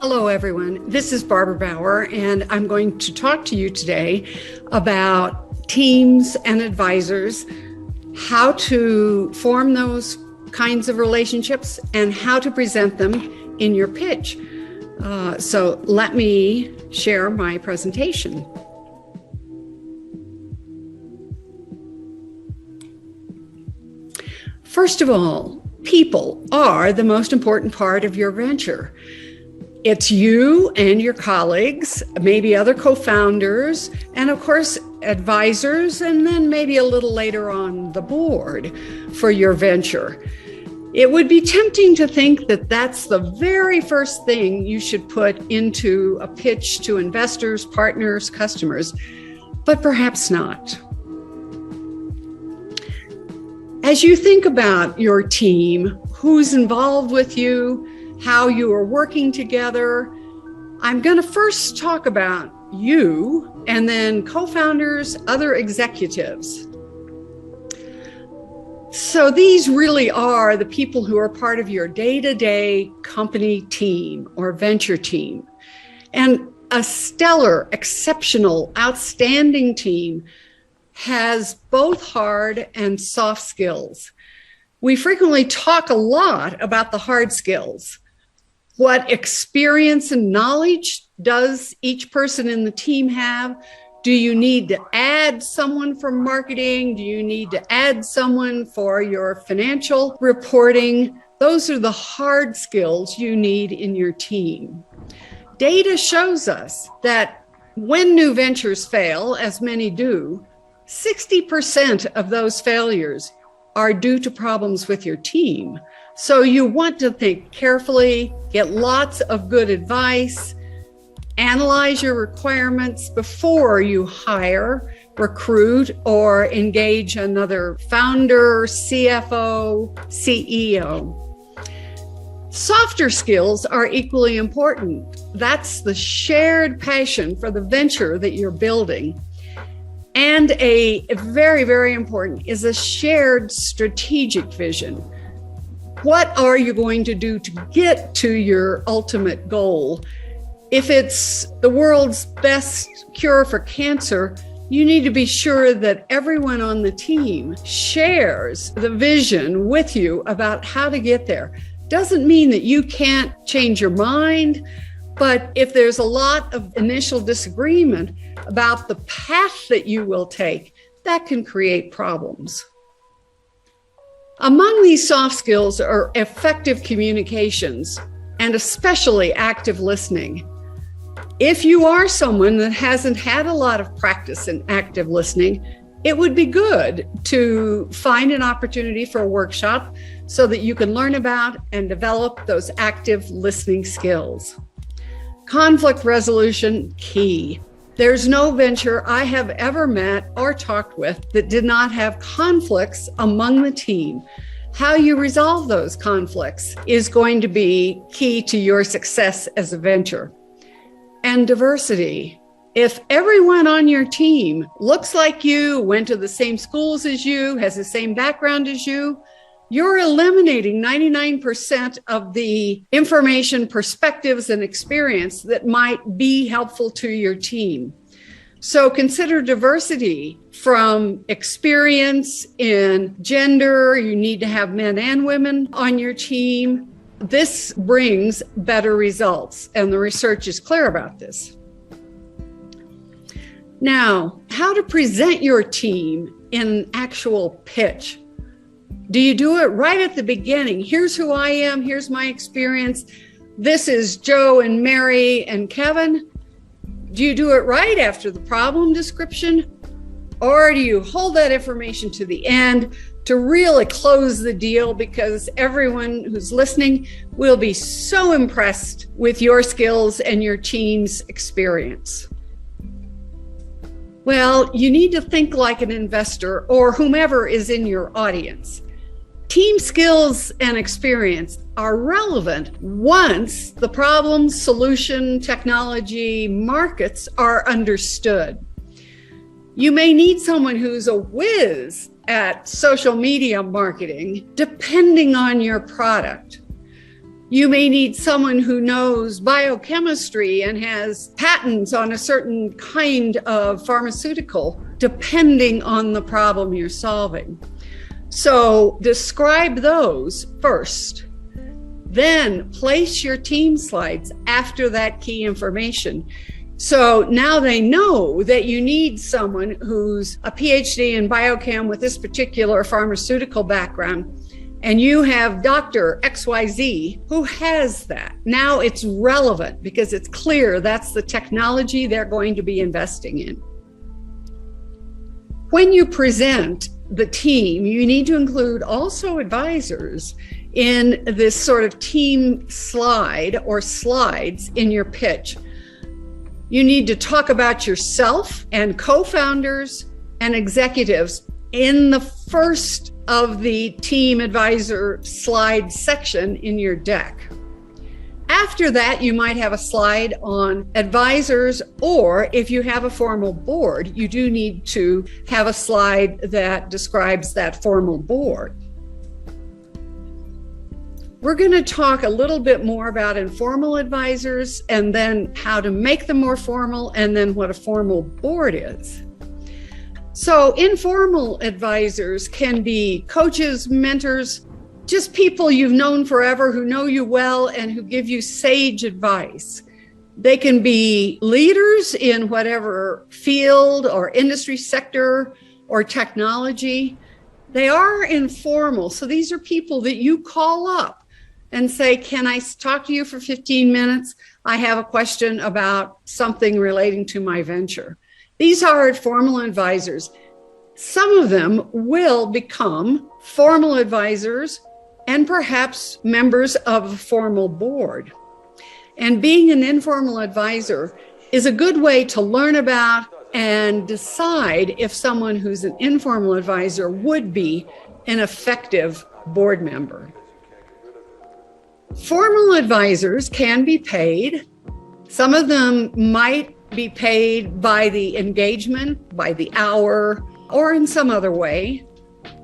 Hello, everyone. This is Barbara Bauer, and I'm going to talk to you today about teams and advisors, how to form those kinds of relationships, and how to present them in your pitch. So let me share my presentation. First of all, people are the most important part of your venture. It's you and your colleagues, maybe other co-founders, and of course, advisors, and then maybe a little later on the board for your venture. It would be tempting to think that that's the very first thing you should put into a pitch to investors, partners, customers, but perhaps not. As you think about your team, who's involved with you, how you are working together, I'm going to first talk about you and then co-founders, other executives. So these really are the people who are part of your day-to-day company team or venture team. And a stellar, exceptional, outstanding team has both hard and soft skills. We frequently talk a lot about the hard skills. What experience and knowledge does each person in the team have? Do you need to add someone for marketing? Do you need to add someone for your financial reporting? Those are the hard skills you need in your team. Data shows us that when new ventures fail, as many do, 60% of those failures are due to problems with your team. So you want to think carefully, get lots of good advice, analyze your requirements before you hire, recruit, or engage another founder, CFO, CEO. Softer skills are equally important. That's the shared passion for the venture that you're building. And a very, very important is a shared strategic vision. What are you going to do to get to your ultimate goal? If it's the world's best cure for cancer, you need to be sure that everyone on the team shares the vision with you about how to get there. Doesn't mean that you can't change your mind, but if there's a lot of initial disagreement about the path that you will take, that can create problems. Among these soft skills are effective communications and especially active listening. If you are someone that hasn't had a lot of practice in active listening, it would be good to find an opportunity for a workshop so that you can learn about and develop those active listening skills. Conflict resolution, key. There's no venture I have ever met or talked with that did not have conflicts among the team. How you resolve those conflicts is going to be key to your success as a venture. And diversity. If everyone on your team looks like you, went to the same schools as you, has the same background as you, you're eliminating 99% of the information, perspectives, and experience that might be helpful to your team. So consider diversity from experience in gender. You need to have men and women on your team. This brings better results, and the research is clear about this. Now, how to present your team in an actual pitch. Do you do it right at the beginning? Here's who I am. Here's my experience. This is Joe and Mary and Kevin. Do you do it right after the problem description? Or do you hold that information to the end to really close the deal because everyone who's listening will be so impressed with your skills and your team's experience? Well, you need to think like an investor or whomever is in your audience. Team skills and experience are relevant once the problem, solution, technology, markets are understood. You may need someone who's a whiz at social media marketing, depending on your product. You may need someone who knows biochemistry and has patents on a certain kind of pharmaceutical, depending on the problem you're solving. So describe those first. Then place your team slides after that key information. So now they know that you need someone who's a PhD in biochem with this particular pharmaceutical background, and you have Dr. XYZ who has that. Now it's relevant because it's clear that's the technology they're going to be investing in. When you present the team, you need to include also advisors in this sort of team slide or slides in your pitch. You need to talk about yourself and co-founders and executives in the first of the team advisor slide section in your deck. After that, you might have a slide on advisors, or if you have a formal board, you do need to have a slide that describes that formal board. We're going to talk a little bit more about informal advisors and then how to make them more formal and then what a formal board is. So informal advisors can be coaches, mentors, just people you've known forever who know you well and who give you sage advice. They can be leaders in whatever field or industry sector or technology. They are informal. So these are people that you call up and say, can I talk to you for 15 minutes? I have a question about something relating to my venture. These are formal advisors. Some of them will become formal advisors and perhaps members of a formal board. And being an informal advisor is a good way to learn about and decide if someone who's an informal advisor would be an effective board member. Formal advisors can be paid. Some of them might be paid by the engagement, by the hour, or in some other way.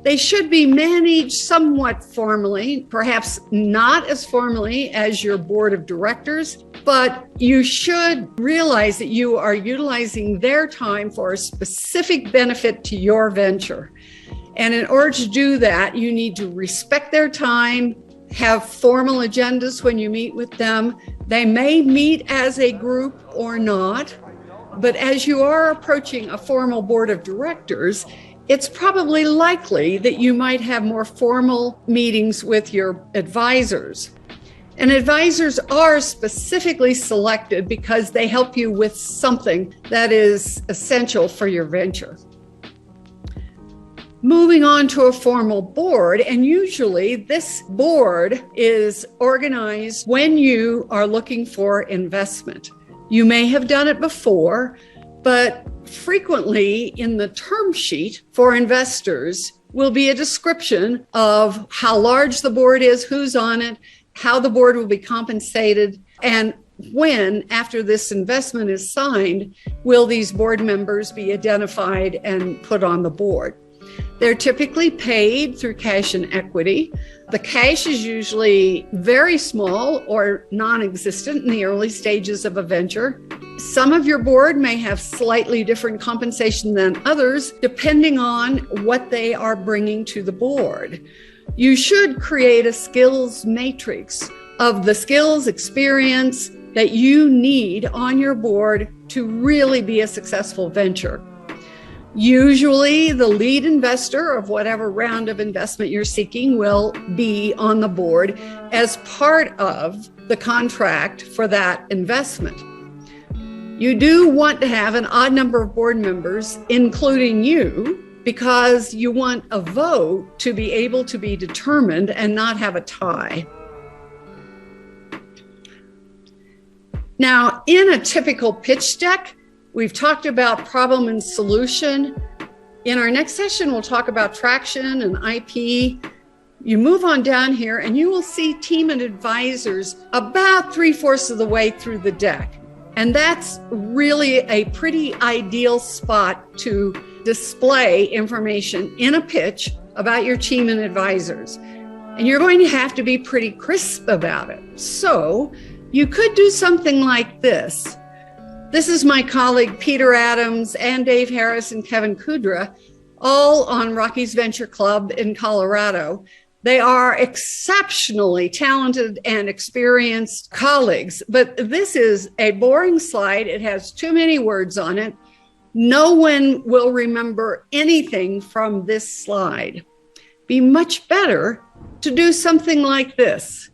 They should be managed somewhat formally, perhaps not as formally as your board of directors, but you should realize that you are utilizing their time for a specific benefit to your venture. And in order to do that, you need to respect their time, have formal agendas when you meet with them. They may meet as a group or not, but as you are approaching a formal board of directors, it's probably likely that you might have more formal meetings with your advisors. And advisors are specifically selected because they help you with something that is essential for your venture. Moving on to a formal board, and usually this board is organized when you are looking for investment. You may have done it before, but frequently in the term sheet for investors will be a description of how large the board is, who's on it, how the board will be compensated, and when, after this investment is signed, will these board members be identified and put on the board. They're typically paid through cash and equity. The cash is usually very small or non-existent in the early stages of a venture. Some of your board may have slightly different compensation than others, depending on what they are bringing to the board. You should create a skills matrix of the skills, experience that you need on your board to really be a successful venture. Usually the lead investor of whatever round of investment you're seeking will be on the board as part of the contract for that investment. You do want to have an odd number of board members, including you, because you want a vote to be able to be determined and not have a tie. Now, in a typical pitch deck, we've talked about problem and solution. In our next session, we'll talk about traction and IP. You move on down here and you will see team and advisors about 3/4 of the way through the deck. And that's really a pretty ideal spot to display information in a pitch about your team and advisors. And you're going to have to be pretty crisp about it. So you could do something like this. This is my colleague Peter Adams and Dave Harris and Kevin Kudra, all on Rocky's Venture Club in Colorado. They are exceptionally talented and experienced colleagues, but this is a boring slide. It has too many words on it. No one will remember anything from this slide. Be much better to do something like this.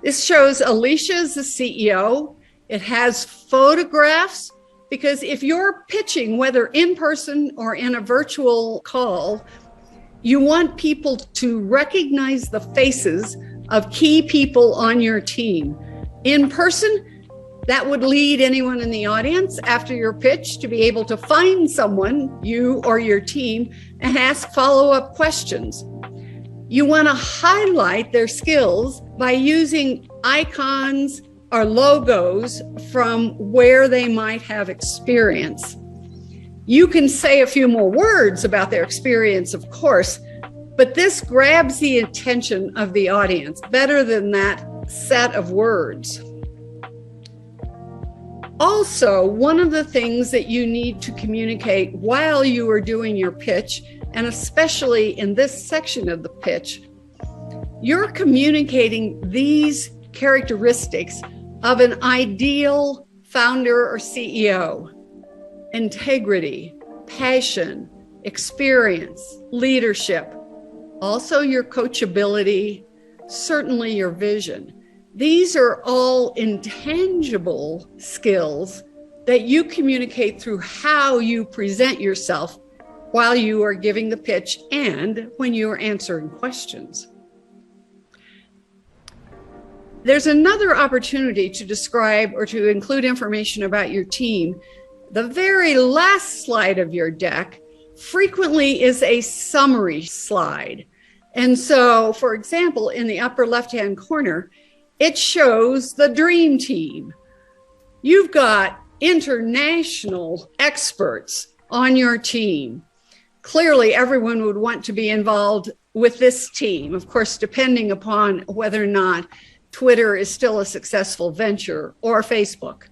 This shows Alicia as the CEO. It has photographs, because if you're pitching, whether in person or in a virtual call, you want people to recognize the faces of key people on your team. In person, that would lead anyone in the audience after your pitch to be able to find someone, you or your team, and ask follow-up questions. You want to highlight their skills by using icons or logos from where they might have experience. You can say a few more words about their experience, of course, but this grabs the attention of the audience better than that set of words. Also, one of the things that you need to communicate while you are doing your pitch, and especially in this section of the pitch, you're communicating these characteristics of an ideal founder or CEO: integrity, passion, experience, leadership, also your coachability, certainly your vision. These are all intangible skills that you communicate through how you present yourself while you are giving the pitch and when you are answering questions. There's another opportunity to describe or to include information about your team. The very last slide of your deck frequently is a summary slide. And so, for example, in the upper left-hand corner, it shows the dream team. You've got international experts on your team. Clearly, everyone would want to be involved with this team, of course, depending upon whether or not Twitter is still a successful venture, or Facebook.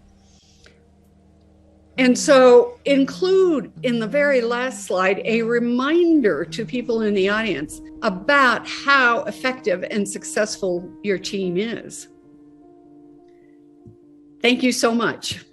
And so include in the very last slide a reminder to people in the audience about how effective and successful your team is. Thank you so much.